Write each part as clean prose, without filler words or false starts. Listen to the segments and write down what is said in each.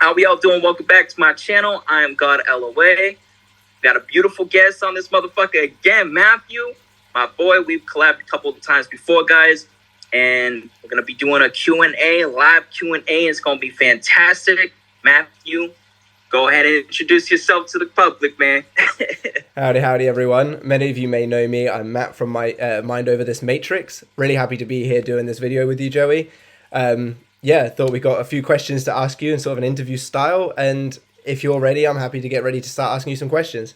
How we all doing? Welcome back to my channel. I am God LOA. Got a beautiful guest on this motherfucker again, Matthew. My boy, we've collabed a couple of times before, guys. And we're going to be doing a Q&A, live Q&A. It's going to be fantastic. Matthew, go ahead and introduce yourself to the public, man. Howdy, everyone. Many of you may know me. I'm Matt from my Mind Over This Matrix. Really happy to be here doing this video with you, Joey. Thought we got a few questions to ask you in sort of an interview style. And if you're ready, I'm happy to get ready to start asking you some questions.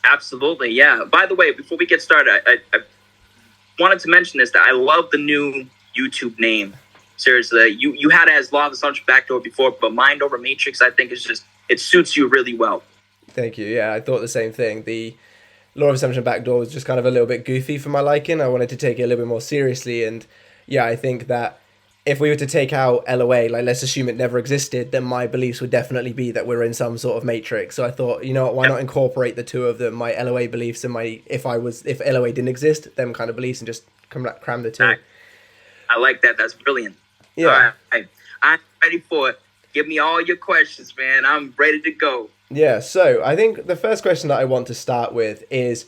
Absolutely, yeah. By the way, before we get started, I wanted to mention this, that I love the new YouTube name. Seriously, you had it as Law of Assumption Backdoor before, but Mind Over Matrix, I think, is just, it suits you really well. Thank you. Yeah, I thought the same thing. The Law of Assumption Backdoor was just kind of a little bit goofy for my liking. I wanted to take it a little bit more seriously. And yeah, I think that if we were to take out LOA, like let's assume it never existed, then my beliefs would definitely be that we're in some sort of matrix. So I thought, you know what, why not incorporate the two of them, my LOA beliefs and my, if LOA didn't exist, them kind of beliefs, and just cram the two. I like that. That's brilliant. Yeah. All right. I'm ready for it. Give me all your questions, man. I'm ready to go. Yeah, so I think the first question that I want to start with is,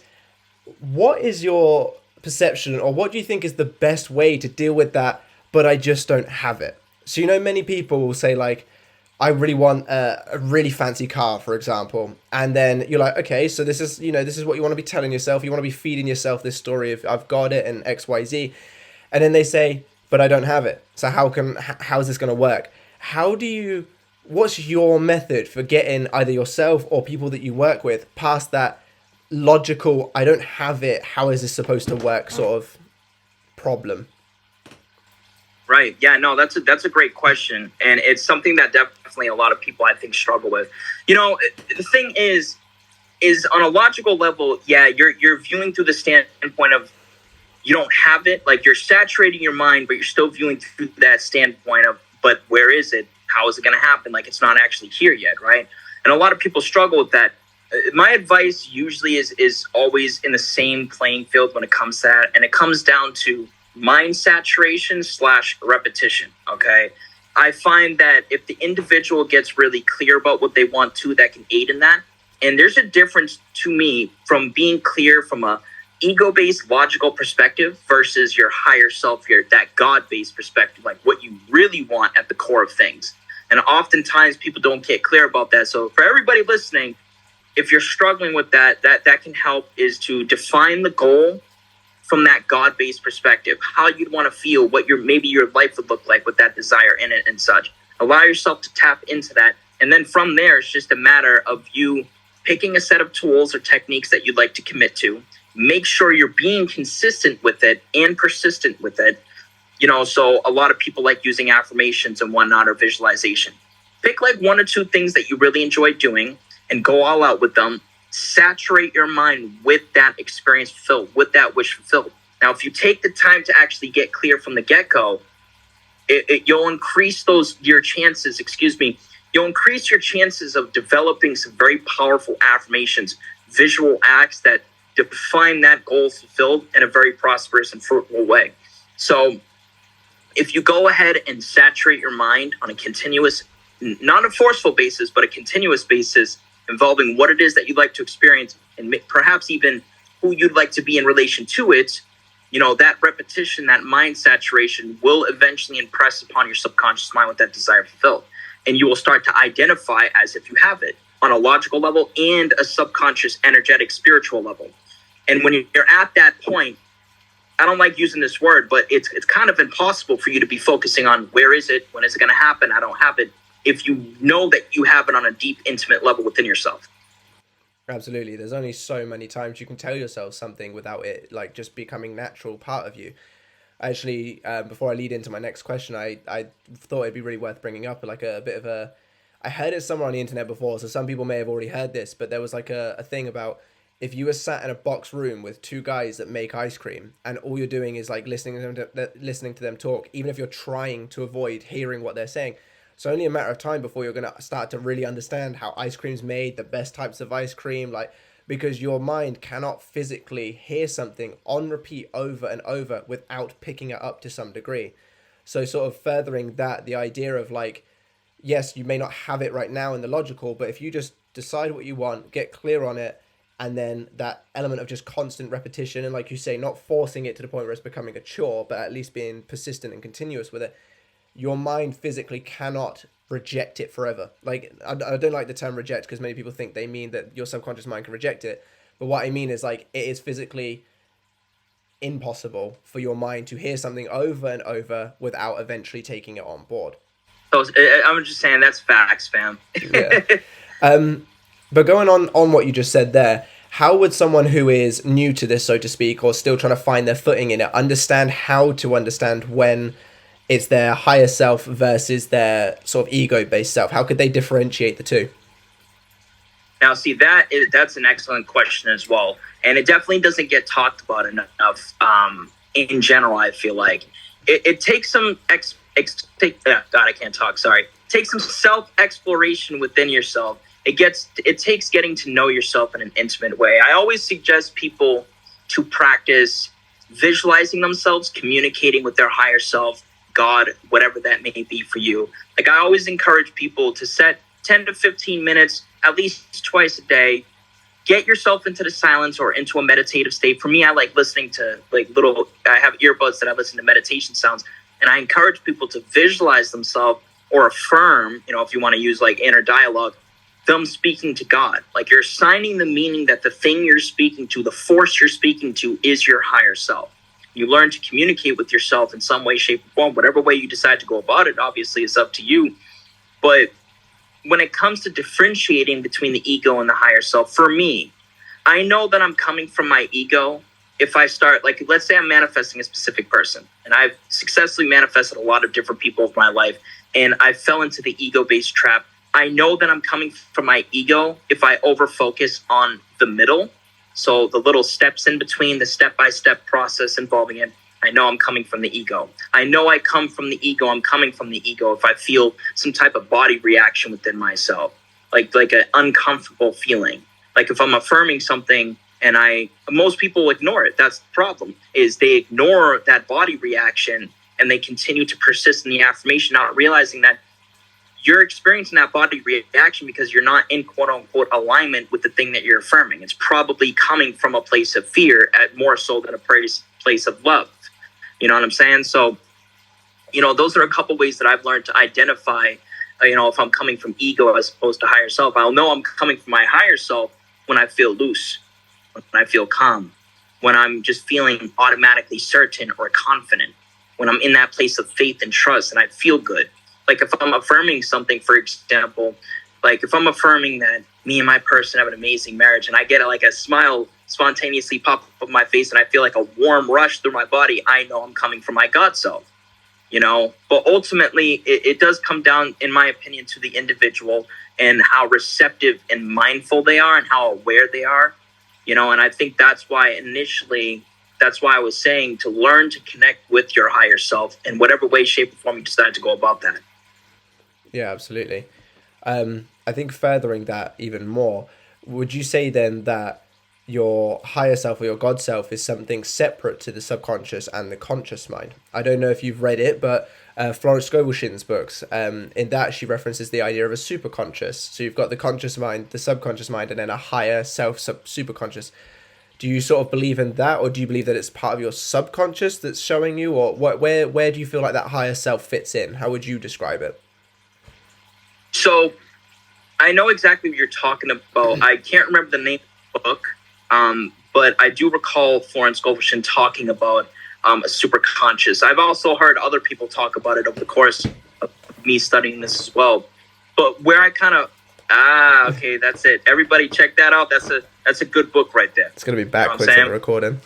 what is your perception, or what do you think is the best way to deal with that, but I just don't have it? So, you know, many people will say, like, I really want a really fancy car, for example. And then you're like, okay, so this is what you want to be telling yourself. You want to be feeding yourself this story of I've got it and X, Y, Z. And then they say, but I don't have it. So how is this going to work? What's your method for getting either yourself or people that you work with past that logical, I don't have it, how is this supposed to work sort of problem? Right. Yeah, no, that's a great question. And it's something that definitely a lot of people, I think, struggle with. You know, the thing is on a logical level, yeah, you're viewing through the standpoint of you don't have it. Like, you're saturating your mind, but you're still viewing through that standpoint of, but where is it? How is it going to happen? Like, it's not actually here yet, right? And a lot of people struggle with that. My advice usually is always in the same playing field when it comes to that. And it comes down to mind saturation / repetition, okay? I find that if the individual gets really clear about what they want to, that can aid in that. And there's a difference to me from being clear from a ego-based logical perspective versus your higher self, that God-based perspective, like what you really want at the core of things. And oftentimes people don't get clear about that. So for everybody listening, if you're struggling with that can help, is to define the goal from that God-based perspective, how you'd want to feel, what maybe your life would look like with that desire in it and such. Allow yourself to tap into that. And then from there, it's just a matter of you picking a set of tools or techniques that you'd like to commit to. Make sure you're being consistent with it and persistent with it. You know, so a lot of people like using affirmations and whatnot, or visualization. Pick like one or two things that you really enjoy doing and go all out with them. Saturate your mind with that experience fulfilled, with that wish fulfilled. Now, if you take the time to actually get clear from the get-go, you'll increase your chances of developing some very powerful affirmations, visual acts that define that goal fulfilled in a very prosperous and fruitful way. So if you go ahead and saturate your mind on a continuous, not a forceful basis, but a continuous basis, involving what it is that you'd like to experience and perhaps even who you'd like to be in relation to it, you know, that repetition, that mind saturation will eventually impress upon your subconscious mind with that desire fulfilled. And you will start to identify as if you have it on a logical level and a subconscious, energetic, spiritual level. And when you're at that point, I don't like using this word, but it's kind of impossible for you to be focusing on where is it, when is it going to happen, I don't have it, if you know that you have it on a deep, intimate level within yourself. Absolutely. There's only so many times you can tell yourself something without it like just becoming natural part of you. Actually, before I lead into my next question, I thought it'd be really worth bringing up like a bit of a, I heard it somewhere on the internet before, so some people may have already heard this, but there was like a thing about if you were sat in a box room with two guys that make ice cream and all you're doing is like listening to them talk, even if you're trying to avoid hearing what they're saying, it's only a matter of time before you're going to start to really understand how ice cream's made, the best types of ice cream, like, because your mind cannot physically hear something on repeat over and over without picking it up to some degree. So sort of furthering that, the idea of like, yes, you may not have it right now in the logical, but if you just decide what you want, get clear on it, and then that element of just constant repetition, and like you say, not forcing it to the point where it's becoming a chore, but at least being persistent and continuous with it, your mind physically cannot reject it forever. Like, I don't like the term reject because many people think they mean that your subconscious mind can reject it. But what I mean is, like, it is physically impossible for your mind to hear something over and over without eventually taking it on board. So I'm just saying that's facts, fam. Yeah. But going on what you just said there, how would someone who is new to this, so to speak, or still trying to find their footing in it, understand how to understand when it's their higher self versus their sort of ego-based self? How could they differentiate the two? Now, see, that's an excellent question as well, and it definitely doesn't get talked about enough. In general, I feel like it takes some God, I can't talk. Sorry. Take some self exploration within yourself. It takes getting to know yourself in an intimate way. I always suggest people to practice visualizing themselves, communicating with their higher self, God, whatever that may be for you. Like, I always encourage people to set 10 to 15 minutes, at least twice a day. Get yourself into the silence or into a meditative state. For me, I like listening to I have earbuds that I listen to meditation sounds. And I encourage people to visualize themselves or affirm, if you want to use like inner dialogue, them speaking to God. Like, you're assigning the meaning that the thing you're speaking to, the force you're speaking to, is your higher self. You learn to communicate with yourself in some way, shape, or form. Whatever way you decide to go about it, obviously, is up to you. But when it comes to differentiating between the ego and the higher self, for me, I know that I'm coming from my ego. If I start, like, let's say I'm manifesting a specific person, and I've successfully manifested a lot of different people of my life, and I fell into the ego-based trap. I know that I'm coming from my ego if I over-focus on the middle. So the little steps in between, the step-by-step process involving it, I know I'm coming from the ego. I know I come from the ego. I'm coming from the ego if I feel some type of body reaction within myself, like an uncomfortable feeling. Like, if I'm affirming something, and most people ignore it. That's the problem, is they ignore that body reaction and they continue to persist in the affirmation, not realizing that you're experiencing that body reaction because you're not in quote unquote alignment with the thing that you're affirming. It's probably coming from a place of fear more so than a place of love. You know what I'm saying? So, those are a couple ways that I've learned to identify, if I'm coming from ego as opposed to higher self. I'll know I'm coming from my higher self when I feel loose, when I feel calm, when I'm just feeling automatically certain or confident, when I'm in that place of faith and trust and I feel good. Like, if I'm affirming something, for example, like if I'm affirming that me and my person have an amazing marriage and I get like a smile spontaneously pop up on my face and I feel like a warm rush through my body, I know I'm coming from my God self, But ultimately, it does come down, in my opinion, to the individual and how receptive and mindful they are and how aware they are. And I think that's why I was saying to learn to connect with your higher self in whatever way, shape, or form you decide to go about that. Yeah, absolutely. I think furthering that even more, would you say then that your higher self or your God self is something separate to the subconscious and the conscious mind? I don't know if you've read it, but Florence Scovel-Shinn's books, in that she references the idea of a superconscious. So you've got the conscious mind, the subconscious mind, and then a higher self, superconscious. Do you sort of believe in that, or do you believe that it's part of your subconscious that's showing you, or where do you feel like that higher self fits in? How would you describe it? So I know exactly what you're talking about. I can't remember the name of the book, but I do recall Florence Scovel-Shinn talking about a superconscious. I've also heard other people talk about it over the course of me studying this as well. But where I kind of okay, that's it. Everybody check that out. That's a good book right there. It's gonna be backwards on the recording.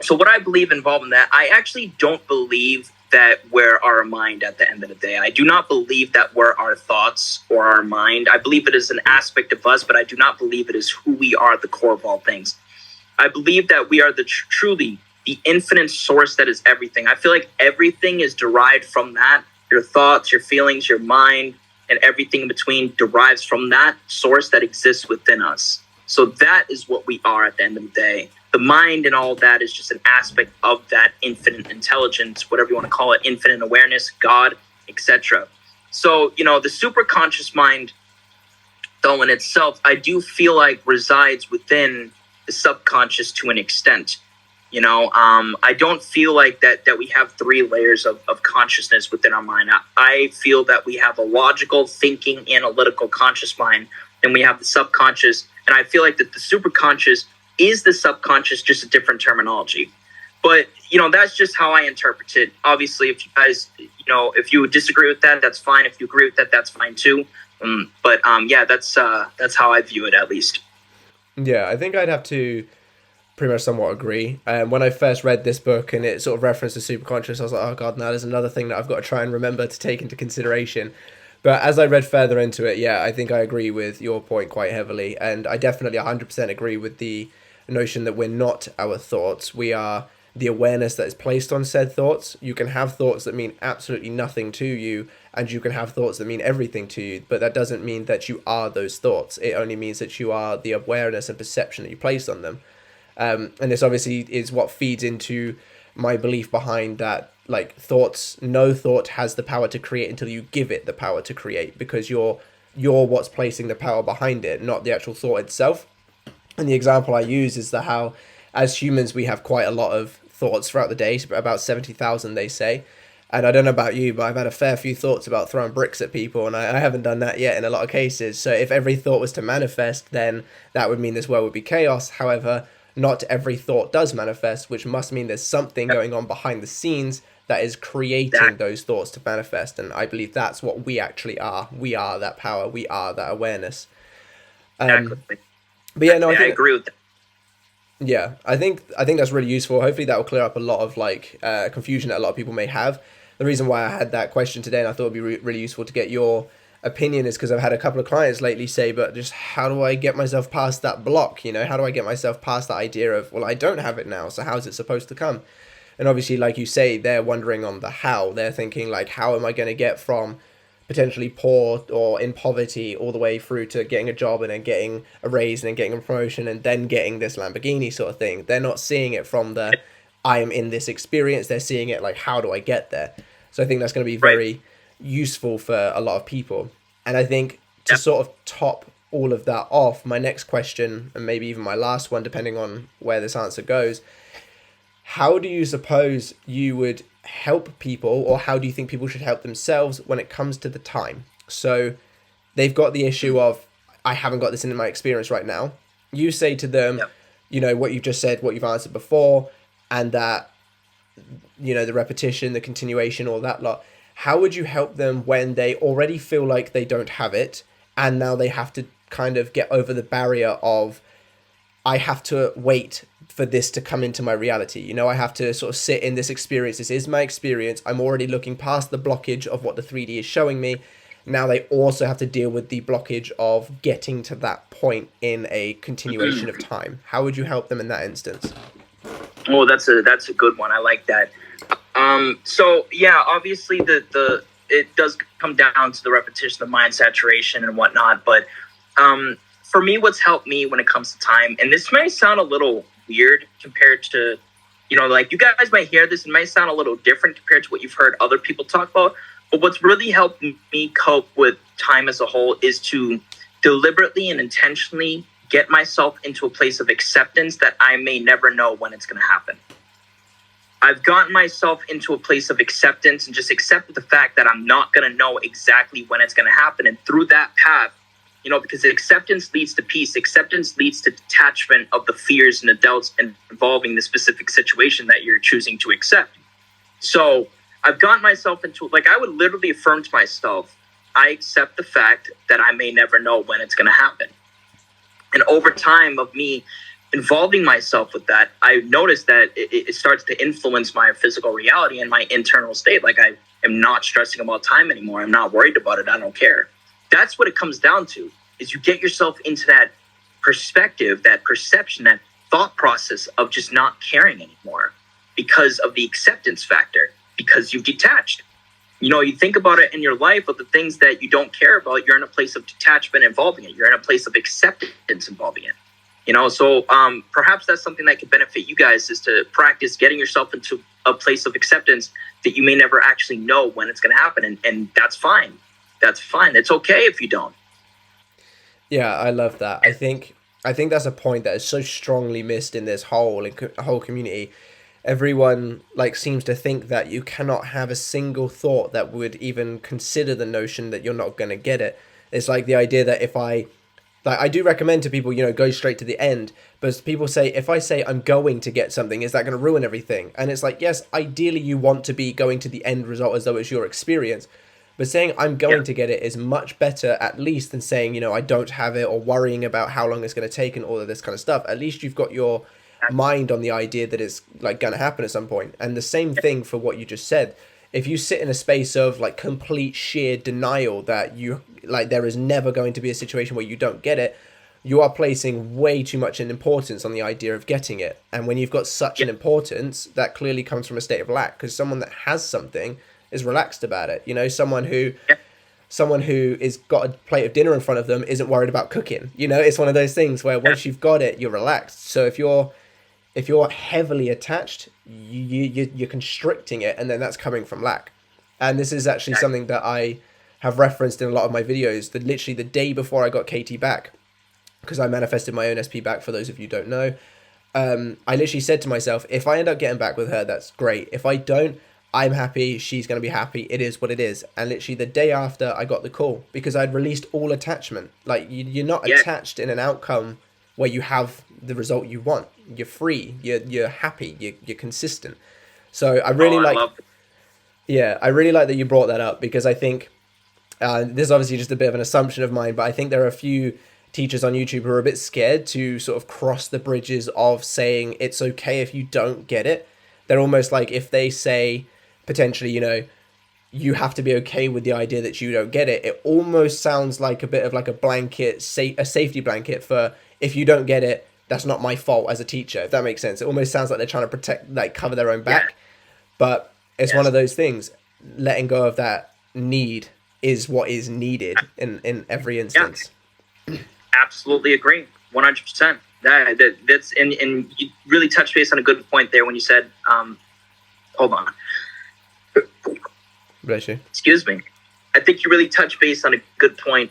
So what I believe involved in that, I actually don't believe that we're our mind at the end of the day. I do not believe that we're our thoughts or our mind. I believe it is an aspect of us, but I do not believe it is who we are at the core of all things. I believe that we are truly the infinite source that is everything. I feel like everything is derived from that. Your thoughts, your feelings, your mind, and everything in between derives from that source that exists within us. So that is what we are at the end of the day. the mind and all that is just an aspect of that infinite intelligence, whatever you want to call it, infinite awareness, God, etc. So, the superconscious mind, though, in itself, I do feel like resides within the subconscious to an extent. I don't feel like that we have three layers of consciousness within our mind. I feel that we have a logical, thinking, analytical conscious mind, and we have the subconscious. And I feel like that the superconscious is the subconscious, just a different terminology. But, that's just how I interpret it. Obviously, if you guys, if you disagree with that, that's fine. If you agree with that, that's fine too. But that's how I view it, at least. Yeah, I think I'd have to pretty much somewhat agree. When I first read this book and it sort of referenced the superconscious, I was like, oh god, now there's another thing that I've got to try and remember to take into consideration. But as I read further into it, yeah, I think I agree with your point quite heavily. And I definitely 100% agree with the notion that we're not our thoughts. We are the awareness that is placed on said thoughts. You can have thoughts that mean absolutely nothing to you, and you can have thoughts that mean everything to you, but that doesn't mean that you are those thoughts. It only means that you are the awareness and perception that you place on them. And this obviously is what feeds into my belief behind that, like, no thought has the power to create until you give it the power to create, because you're what's placing the power behind it, not the actual thought itself. And the example I use is how as humans we have quite a lot of thoughts throughout the day, about 70,000 they say. And I don't know about you, but I've had a fair few thoughts about throwing bricks at people, and I haven't done that yet in a lot of cases. So if every thought was to manifest, then that would mean this world would be chaos. However, not every thought does manifest, which must mean there's something going on behind the scenes that is creating those thoughts to manifest. And I believe that's what we actually are. We are that power. We are that awareness. Exactly. But yeah, no, I think, agree with that. Yeah, I think that's really useful. Hopefully that will clear up a lot of confusion that a lot of people may have. The reason why I had that question today, and I thought it'd be really useful to get your opinion, is because I've had a couple of clients lately say, but just how do I get myself past that block? How do I get myself past that idea of, well, I don't have it now, so how's it supposed to come? And obviously, like you say, they're wondering on the how. They're thinking, like, how am I going to get from potentially poor or in poverty all the way through to getting a job and then getting a raise and then getting a promotion and then getting this Lamborghini sort of thing. They're not seeing it from the I am in this experience. They're seeing it like, how do I get there? So I think that's going to be very useful for a lot of people. And I think to sort of top all of that off, my next question, and maybe even my last one, depending on where this answer goes, how do you suppose you would help people, or how do you think people should help themselves when it comes to the time? So they've got the issue of, I haven't got this in my experience right now. You say to them, what you've just said, what you've answered before, and that, the repetition, the continuation, all that lot. How would you help them when they already feel like they don't have it, and now they have to kind of get over the barrier of, I have to wait for this to come into my reality. I have to sort of sit in this experience. This is my experience. I'm already looking past the blockage of what the 3D is showing me. Now they also have to deal with the blockage of getting to that point in a continuation of time. How would you help them in that instance? Oh, that's a good one. I like that. So yeah, obviously the it does come down to the repetition, the mind saturation and whatnot. But for me, what's helped me when it comes to time, and this may sound a little weird compared to, like, you guys might hear this and might sound a little different compared to what you've heard other people talk about. But what's really helped me cope with time as a whole is to deliberately and intentionally get myself into a place of acceptance that I may never know when it's going to happen. I've gotten myself into a place of acceptance and just accepted the fact that I'm not going to know exactly when it's going to happen. And through that path, because acceptance leads to peace. Acceptance leads to detachment of the fears and the doubts involving the specific situation that you're choosing to accept. So I've gotten myself into, I would literally affirm to myself, I accept the fact that I may never know when it's going to happen. And over time of me involving myself with that, I noticed that it starts to influence my physical reality and my internal state. Like, I am not stressing about time anymore. I'm not worried about it. I don't care. That's what it comes down to, is you get yourself into that perspective, that perception, that thought process of just not caring anymore because of the acceptance factor, because you've detached. You think about it in your life of the things that you don't care about, you're in a place of detachment involving it. You're in a place of acceptance involving it. So perhaps that's something that could benefit you guys, is to practice getting yourself into a place of acceptance that you may never actually know when it's going to happen. And that's fine. That's fine. It's okay if you don't. Yeah, I love that. I think that's a point that is so strongly missed in this whole community. Everyone like seems to think that you cannot have a single thought that would even consider the notion that you're not going to get it. It's like the idea that if I do recommend to people, go straight to the end, but people say, if I say I'm going to get something, is that going to ruin everything? And it's like, yes, ideally you want to be going to the end result as though it's your experience. But saying I'm going to get it is much better, at least, than saying, I don't have it, or worrying about how long it's going to take and all of this kind of stuff. At least you've got your mind on the idea that it's like going to happen at some point. And the same thing for what you just said. If you sit in a space of like complete sheer denial that there is never going to be a situation where you don't get it, you are placing way too much importance on the idea of getting it. And when you've got such an importance, that clearly comes from a state of lack, because someone that has something is relaxed about it. Someone who is got a plate of dinner in front of them isn't worried about cooking. It's one of those things where once you've got it, you're relaxed. So if you're heavily attached, you're constricting it, and then that's coming from lack. And this is actually something that I have referenced in a lot of my videos. That literally the day before I got Katie back, because I manifested my own SP back, for those of you who don't know, I literally said to myself, if I end up getting back with her, that's great. If I don't, I'm happy, she's going to be happy, it is what it is. And literally the day after, I got the call, because I'd released all attachment. Like, you're not attached in an outcome where you have the result you want. You're free, you're happy, you're consistent. So I really I really like that you brought that up, because I think this is obviously just a bit of an assumption of mine, but I think there are a few teachers on YouTube who are a bit scared to sort of cross the bridges of saying it's okay if you don't get it. They're almost like, if they say potentially, you have to be okay with the idea that you don't get it, it almost sounds like a bit of like a blanket, a safety blanket for, if you don't get it, that's not my fault as a teacher, if that makes sense. It almost sounds like they're trying to protect, like cover their own back. But it's one of those things. Letting go of that need is what is needed in every instance. Absolutely agree, 100%. That's and you really touched base on a good point there when you said, hold on. Bless you. Excuse me. I think you really touched base on a good point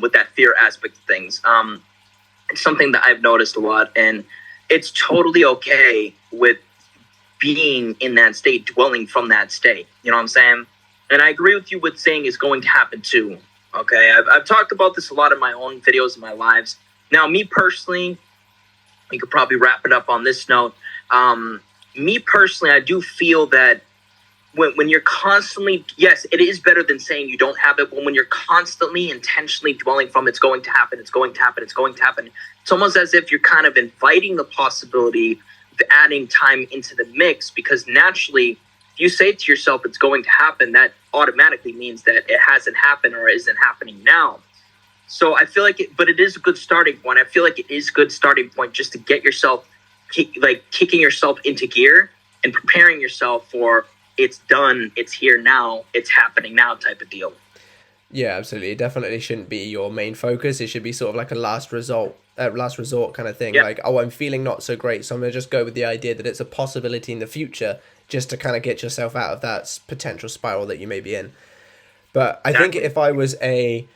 with that fear aspect of things. It's something that I've noticed a lot, and it's totally okay with being in that state, dwelling from that state. You know what I'm saying? And I agree with you with saying it's going to happen too. Okay, I've talked about this a lot in my own videos in my lives. Now, me personally, we could probably wrap it up on this note. Me personally, I do feel that when you're constantly, yes, it is better than saying you don't have it, but when you're constantly intentionally dwelling from it's going to happen, it's going to happen, it's going to happen, it's almost as if you're kind of inviting the possibility of adding time into the mix, because naturally, if you say to yourself it's going to happen, that automatically means that it hasn't happened or isn't happening now. So I feel like but it is a good starting point. I feel like it is a good starting point just to get yourself, kicking yourself into gear and preparing yourself for it's done, it's here now, it's happening now type of deal. Yeah, absolutely. It definitely shouldn't be your main focus. It should be sort of like a last resort kind of thing. Yeah. Like, I'm feeling not so great, so I'm going to just go with the idea that it's a possibility in the future, just to kind of get yourself out of that potential spiral that you may be in. But I think if I was a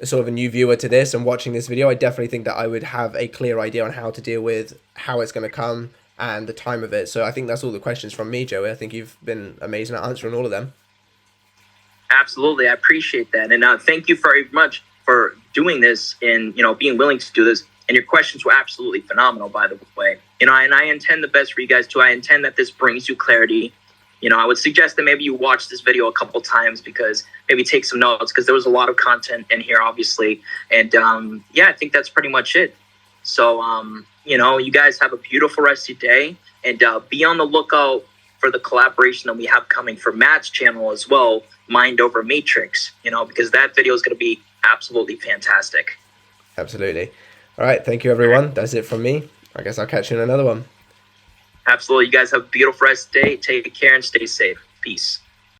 sort of a new viewer to this and watching this video, I definitely think that I would have a clear idea on how to deal with how it's going to come and the time of it. So I think that's all the questions from me, Joey. I think you've been amazing at answering all of them. Absolutely. I appreciate that. And thank you very much for doing this and, being willing to do this. And your questions were absolutely phenomenal, by the way. And I intend the best for you guys too. I intend that this brings you clarity. I would suggest that maybe you watch this video a couple times, because maybe take some notes, because there was a lot of content in here, obviously. And I think that's pretty much it. So, you guys have a beautiful rest of your day, and be on the lookout for the collaboration that we have coming for Matt's channel as well, Mind Over Matrix, because that video is going to be absolutely fantastic. Absolutely. All right. Thank you, everyone. That's it from me. I guess I'll catch you in another one. Absolutely. You guys have a beautiful rest of the day. Take care and stay safe. Peace.